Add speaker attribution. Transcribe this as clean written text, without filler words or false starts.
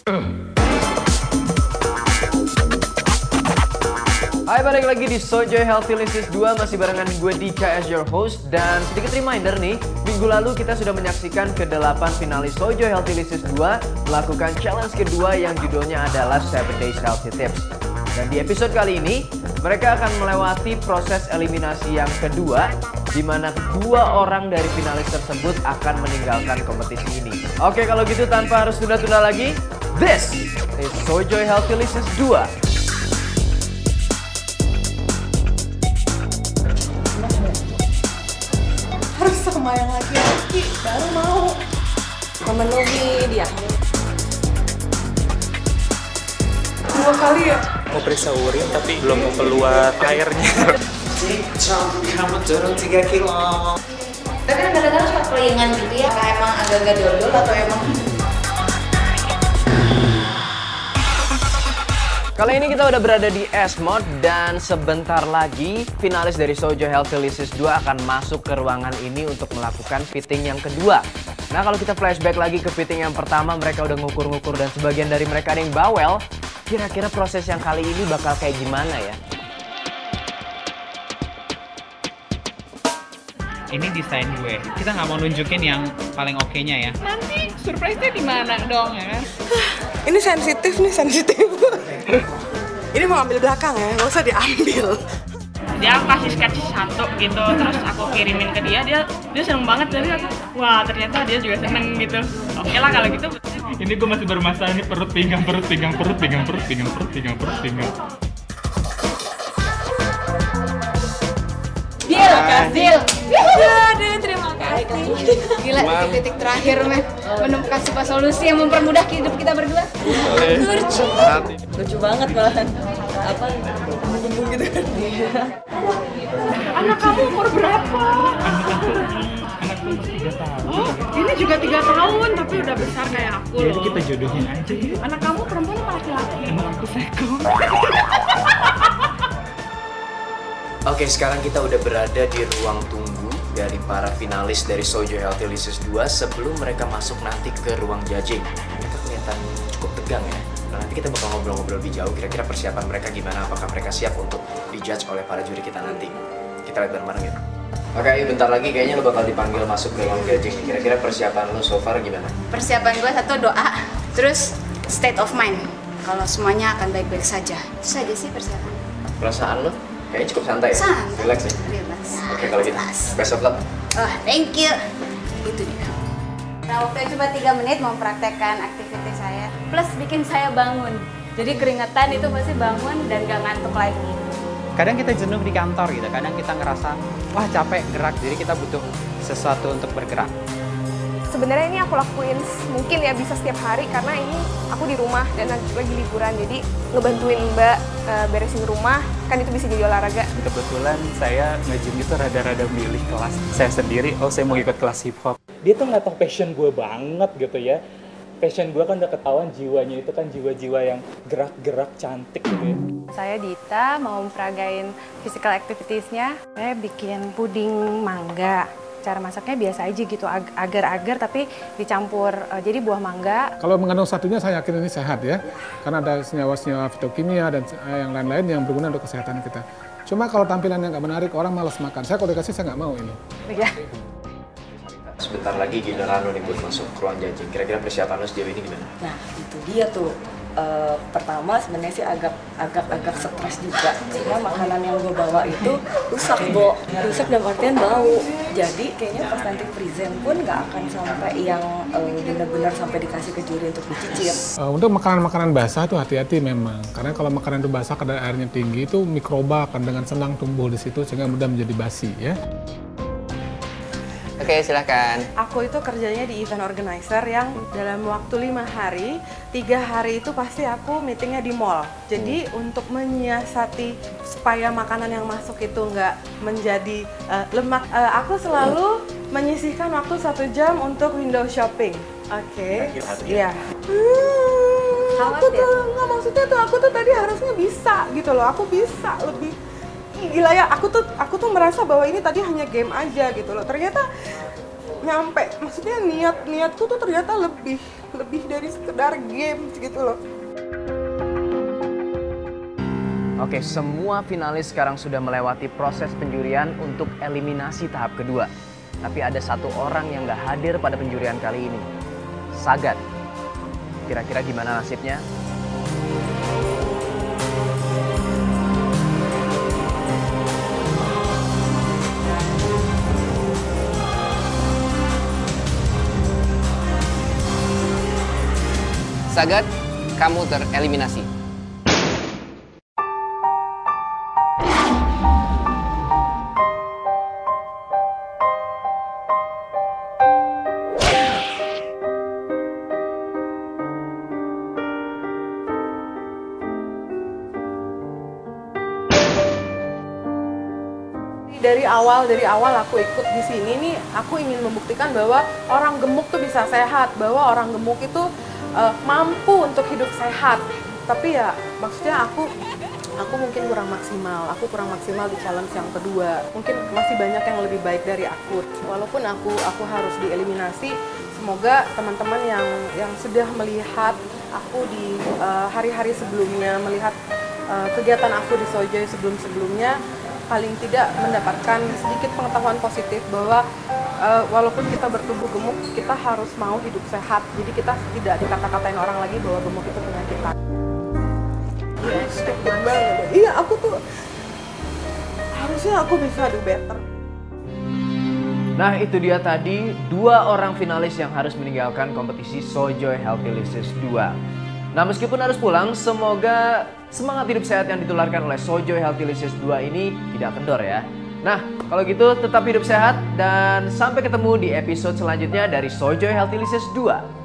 Speaker 1: Hai, balik lagi di Sojoy Healthy List 2, masih barengan gue Dika as your host. Dan sedikit reminder nih, minggu lalu kita sudah menyaksikan ke-8 finalis Sojoy Healthy List 2 melakukan challenge kedua yang judulnya adalah 7 Days Healthy Tips. Dan di episode kali ini, mereka akan melewati proses eliminasi yang kedua, di mana 2 orang dari finalis tersebut akan meninggalkan kompetisi ini. Oke, kalau gitu tanpa harus tunda-tunda lagi, this is Sojoy Healthy List 2.
Speaker 2: Harus sama yang laki-laki baru mau memenuhi dia. 2 kali ya?
Speaker 3: Mau periksa urin tapi belum mau keluar airnya. Kamu turun 3 kilo.
Speaker 2: Tapi kan kadang-kadang suka kelingan gitu ya, kayak emang agak-agak dodol atau emang.
Speaker 1: Kali ini kita udah berada di S-Mod dan sebentar lagi finalis dari Sojoy Healthy List 2 akan masuk ke ruangan ini untuk melakukan fitting yang kedua. Nah, kalau kita flashback lagi ke fitting yang pertama, mereka udah ngukur-ngukur dan sebagian dari mereka ada yang bawel. Kira-kira proses yang kali ini bakal kayak gimana ya?
Speaker 4: Ini desain gue. Kita nggak mau nunjukin yang paling oke-nya ya. Nanti surprise-nya di mana dong ya kan?
Speaker 2: Ini sensitif nih, sensitif. Ini mau ambil belakang ya, nggak usah diambil.
Speaker 5: Dia kasih sketch satu gitu, terus aku kirimin ke dia, dia seneng banget. Jadi aku, wah ternyata dia juga seneng gitu. Oke lah kalau gitu.
Speaker 4: Ini gue masih bermasalah nih, perut pinggang.
Speaker 5: Deal.
Speaker 2: Aduh, terima kasih.
Speaker 5: Gila, titik terakhir meh menemukan sebuah solusi yang mempermudah hidup kita berdua.
Speaker 2: Lucu banget malahan. Apa? Bumbu gitu kan.
Speaker 5: Anak kamu umur berapa?
Speaker 4: Anak gue 3 tahun.
Speaker 5: Oh, ini juga 3 tahun tapi udah besar kayak aku loh.
Speaker 4: Jadi kita jodohin aja ya.
Speaker 5: Anak kamu perempuan apa laki-laki?
Speaker 4: Emang aku seko.
Speaker 1: Oke, sekarang kita udah berada di ruang tunggu dari para finalis dari Sojoy Healthy List 2 sebelum mereka masuk nanti ke ruang judging. Mereka kelihatan cukup tegang ya. Nah, nanti kita bakal ngobrol-ngobrol lebih jauh, kira-kira persiapan mereka gimana, apakah mereka siap untuk dijudge oleh para juri kita nanti. Kita lihat bareng-bareng ya. Oke, bentar lagi kayaknya lo bakal dipanggil masuk ke ruang judging. Kira-kira persiapan lo so far gimana?
Speaker 5: Persiapan gue satu doa, terus state of mind. Kalau semuanya akan baik-baik saja. Itu saja sih persiapan.
Speaker 1: Perasaan lo? Kayaknya cukup santai ya?
Speaker 5: Santai.
Speaker 1: Relax ya?
Speaker 5: Relax.
Speaker 1: Oke, kalau gitu, best of luck.
Speaker 5: Oh, thank you. Itu dia. Nah, waktu cuma 3 menit mempraktekkan aktivitas saya, plus bikin saya bangun. Jadi keringetan itu pasti bangun dan gak ngantuk lagi.
Speaker 6: Kadang kita jenuh di kantor gitu, kadang kita ngerasa wah capek gerak, jadi kita butuh sesuatu untuk bergerak.
Speaker 7: Sebenarnya ini aku lakuin mungkin ya bisa setiap hari karena ini aku di rumah dan lagi liburan, jadi ngebantuin Mbak beresin rumah kan itu bisa jadi olahraga.
Speaker 3: Kebetulan saya nge-gym itu rada-rada milih kelas saya sendiri. Oh, saya mau ikut kelas hip hop. Dia tuh nggak tahu passion gue banget gitu ya. Passion gue kan udah ketahuan, jiwanya itu kan jiwa-jiwa yang gerak-gerak cantik gitu ya.
Speaker 7: Saya Dita mau memperagain physical activities-nya. Saya bikin puding mangga. Cara masaknya biasa aja gitu, agar-agar tapi dicampur jadi buah mangga.
Speaker 8: Kalau mengandung satunya saya yakin ini sehat ya, karena ada senyawa-senyawa fitokimia dan yang lain-lain yang berguna untuk kesehatan kita. Cuma kalau tampilan yang nggak menarik, orang malas makan. Saya kalau dikasih saya nggak mau ini.
Speaker 7: Iya.
Speaker 1: Sebentar lagi giliran lo nih buat masuk ke ruang judging. Kira-kira persiapan lo sejauh ini gimana?
Speaker 2: Nah, itu dia tuh. Pertama sebenarnya sih agak stres juga karena makanan yang gue bawa itu rusak, rusak dalam artian bau. Jadi kayaknya pas nanti present pun nggak akan sampai yang benar-benar sampai dikasih ke juri untuk dicicip.
Speaker 8: Untuk makanan-makanan basah tuh hati-hati memang, karena kalau makanan itu basah kadar airnya tinggi itu mikroba akan dengan senang tumbuh di situ sehingga mudah menjadi basi ya.
Speaker 6: Oke, silahkan.
Speaker 7: Aku itu kerjanya di event organizer yang dalam waktu 5 hari, 3 hari itu pasti aku meetingnya di mall. Jadi untuk menyiasati supaya makanan yang masuk itu nggak menjadi lemak, aku selalu menyisihkan waktu 1 jam untuk window shopping. Oke. Iya. Aku tuh nggak, maksudnya tuh aku tuh tadi harusnya bisa gitu loh. Aku bisa lebih. Gila ya, aku tuh merasa bahwa ini tadi hanya game aja gitu loh. Ternyata nyampe. Maksudnya niatku tuh ternyata lebih dari sekedar game gitu loh.
Speaker 1: Oke, semua finalis sekarang sudah melewati proses penjurian untuk eliminasi tahap kedua. Tapi ada satu orang yang gak hadir pada penjurian kali ini, Sagat. Kira-kira gimana nasibnya?
Speaker 9: Sagat, kamu tereliminasi.
Speaker 7: Dari awal aku ikut di sini nih, aku ingin membuktikan bahwa orang gemuk tuh bisa sehat, bahwa orang gemuk itu mampu untuk hidup sehat. Tapi ya maksudnya aku mungkin kurang maksimal. Aku kurang maksimal di challenge yang kedua. Mungkin masih banyak yang lebih baik dari aku. Walaupun aku harus dieliminasi, semoga teman-teman yang sudah melihat aku di hari-hari sebelumnya, melihat kegiatan aku di Sojoy sebelumnya, paling tidak mendapatkan sedikit pengetahuan positif bahwa walaupun kita bertubuh gemuk, kita harus mau hidup sehat. Jadi kita tidak dikata-katain orang lagi bahwa gemuk itu penyakitan. Stupid banget. Iya, aku tuh harusnya aku bisa do better.
Speaker 1: Nah, itu dia tadi 2 orang finalis yang harus meninggalkan kompetisi Sojoy Healthylicious 2. Nah, meskipun harus pulang, semoga semangat hidup sehat yang ditularkan oleh Sojoy Healthylicious 2 ini tidak kendor ya. Nah, kalau gitu tetap hidup sehat dan sampai ketemu di episode selanjutnya dari Sojoy Healthylicious 2.